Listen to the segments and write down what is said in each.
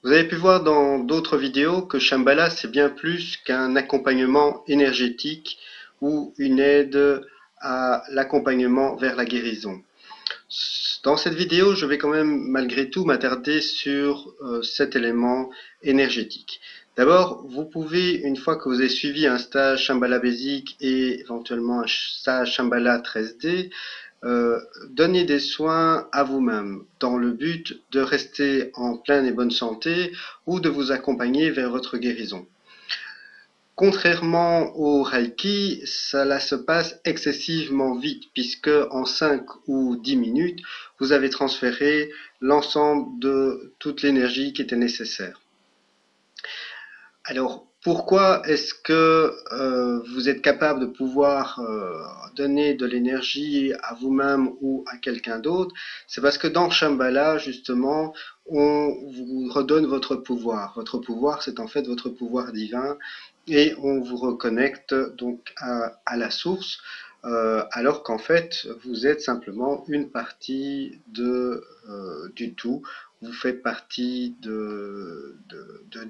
Vous avez pu voir dans d'autres vidéos que Shambhala, c'est bien plus qu'un accompagnement énergétique ou une aide à l'accompagnement vers la guérison. Dans cette vidéo, je vais quand même malgré tout m'attarder sur cet élément énergétique. D'abord, vous pouvez, une fois que vous avez suivi un stage Shambhala Basic et éventuellement un stage Shambhala 13D, euh, donner des soins à vous-même dans le but de rester en pleine et bonne santé ou de vous accompagner vers votre guérison. Contrairement au Reiki, cela se passe excessivement vite puisque en 5 ou 10 minutes, vous avez transféré l'ensemble de toute l'énergie qui était nécessaire. Alors, pourquoi est-ce que vous êtes capable de pouvoir donner de l'énergie à vous-même ou à quelqu'un d'autre? C'est parce que dans Shambhala, justement, on vous redonne votre pouvoir. Votre pouvoir, c'est en fait votre pouvoir divin et on vous reconnecte donc à la source, alors qu'en fait, vous êtes simplement une partie du tout. Vous faites partie de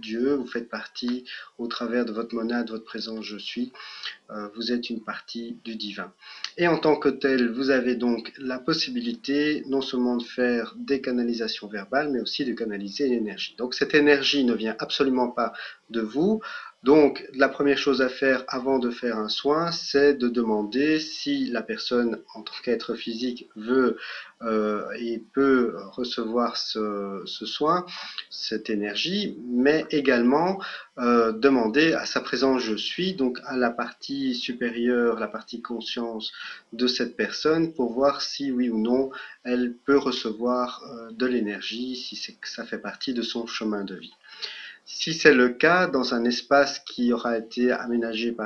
Dieu, vous faites partie au travers de votre monade, votre présence je suis, vous êtes une partie du divin. Et en tant que tel, vous avez donc la possibilité non seulement de faire des canalisations verbales, mais aussi de canaliser l'énergie. Donc cette énergie ne vient absolument pas de vous. Donc la première chose à faire avant de faire un soin, c'est de demander si la personne en tant qu'être physique veut et peut recevoir ce soin, cette énergie, mais également demander à sa présence je suis, donc à la partie supérieure, la partie conscience de cette personne pour voir si oui ou non elle peut recevoir de l'énergie, si ça fait partie de son chemin de vie. Si c'est le cas, dans un espace qui aura été aménagé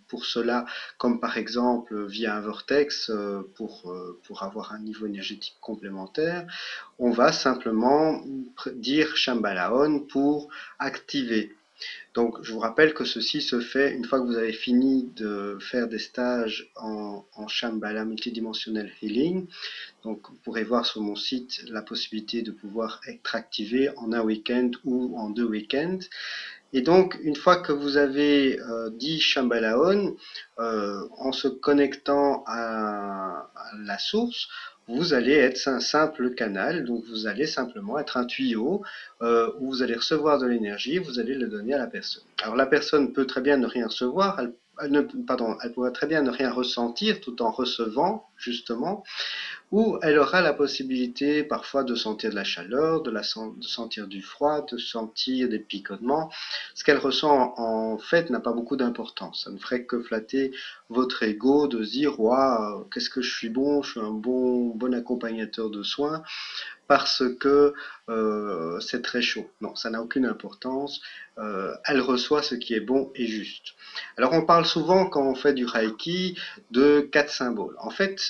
pour cela, comme par exemple via un vortex pour avoir un niveau énergétique complémentaire, on va simplement dire Shambhala pour activer. Donc, je vous rappelle que ceci se fait une fois que vous avez fini de faire des stages en Shambhala multidimensionnel healing. Donc, vous pourrez voir sur mon site la possibilité de pouvoir être activé en un week-end ou en 2 week-ends. Et donc, une fois que vous avez dit Shambhala en se connectant à la source, vous allez être un simple canal, donc vous allez simplement être un tuyau où vous allez recevoir de l'énergie, vous allez le donner à la personne. Alors la personne peut très bien ne rien recevoir, elle pourrait très bien ne rien ressentir tout en recevant justement, où elle aura la possibilité parfois de sentir de la chaleur, de sentir du froid, de sentir des picotements. Ce qu'elle ressent en fait n'a pas beaucoup d'importance. Ça ne ferait que flatter votre ego de se dire waouh, qu'est-ce que je suis bon, je suis un bon accompagnateur de soins parce que c'est très chaud. Non, ça n'a aucune importance. Elle reçoit ce qui est bon et juste. Alors on parle souvent quand on fait du Reiki de 4 symboles. En fait,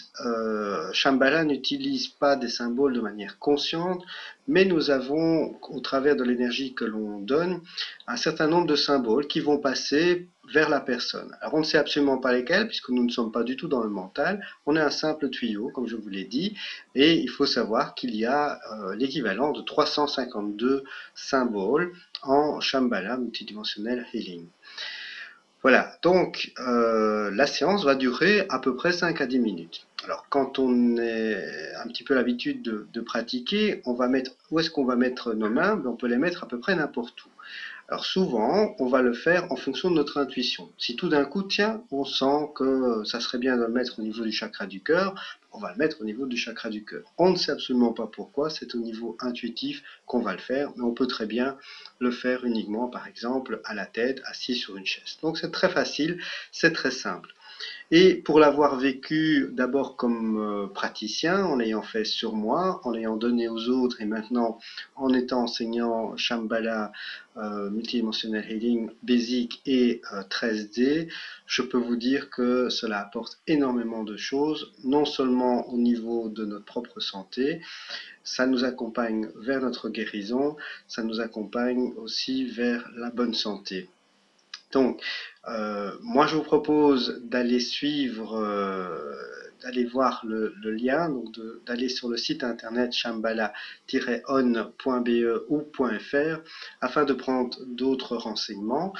Shambhala n'utilise pas des symboles de manière consciente, mais nous avons, au travers de l'énergie que l'on donne, un certain nombre de symboles qui vont passer vers la personne. Alors on ne sait absolument pas lesquels, puisque nous ne sommes pas du tout dans le mental. On est un simple tuyau, comme je vous l'ai dit, et il faut savoir qu'il y a l'équivalent de 352 symboles en Shambhala multidimensionnel healing. Voilà, donc la séance va durer à peu près 5 à 10 minutes. Alors quand on a un petit peu l'habitude de pratiquer, on va mettre, où est-ce qu'on va mettre nos mains? On peut les mettre à peu près n'importe où. Alors souvent, on va le faire en fonction de notre intuition. Si tout d'un coup, tiens, on sent que ça serait bien de le mettre au niveau du chakra du cœur, on va le mettre au niveau du chakra du cœur. On ne sait absolument pas pourquoi, c'est au niveau intuitif qu'on va le faire, mais on peut très bien le faire uniquement, par exemple, à la tête, assis sur une chaise. Donc c'est très facile, c'est très simple. Et pour l'avoir vécu d'abord comme praticien, en l'ayant fait sur moi, en l'ayant donné aux autres et maintenant en étant enseignant Shambhala, multidimensional healing, basic et 13D, je peux vous dire que cela apporte énormément de choses, non seulement au niveau de notre propre santé, ça nous accompagne vers notre guérison, ça nous accompagne aussi vers la bonne santé. Donc, moi, je vous propose d'aller d'aller voir le lien, donc d'aller sur le site internet shambhala-on.be ou .fr afin de prendre d'autres renseignements.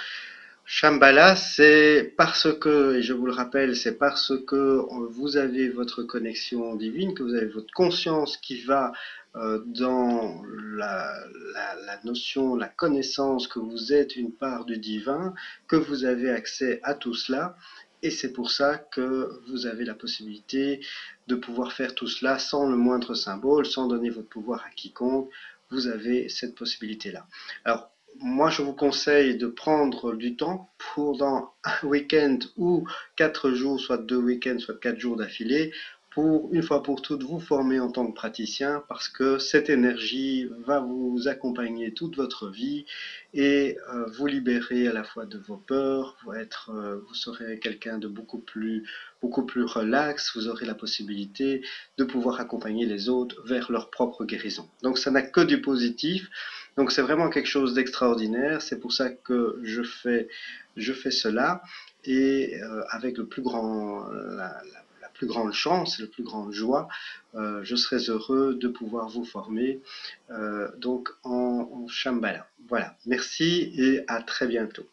Shambhala, c'est parce que, et je vous le rappelle, c'est parce que vous avez votre connexion divine, que vous avez votre conscience qui va dans la notion, la connaissance que vous êtes une part du divin, que vous avez accès à tout cela. Et c'est pour ça que vous avez la possibilité de pouvoir faire tout cela sans le moindre symbole, sans donner votre pouvoir à quiconque. Vous avez cette possibilité-là. Alors, moi, je vous conseille de prendre du temps pour dans un week-end ou 4 jours, soit 2 week-ends, soit 4 jours d'affilée, pour une fois pour toutes vous former en tant que praticien, parce que cette énergie va vous accompagner toute votre vie et vous libérer à la fois de vos peurs, vous serez quelqu'un de beaucoup plus relax, vous aurez la possibilité de pouvoir accompagner les autres vers leur propre guérison. Donc ça n'a que du positif. Donc c'est vraiment quelque chose d'extraordinaire. C'est pour ça que je fais cela et avec le plus grand, la plus grande chance, la plus grande joie, je serais heureux de pouvoir vous former donc en Shambhala. Voilà. Merci et à très bientôt.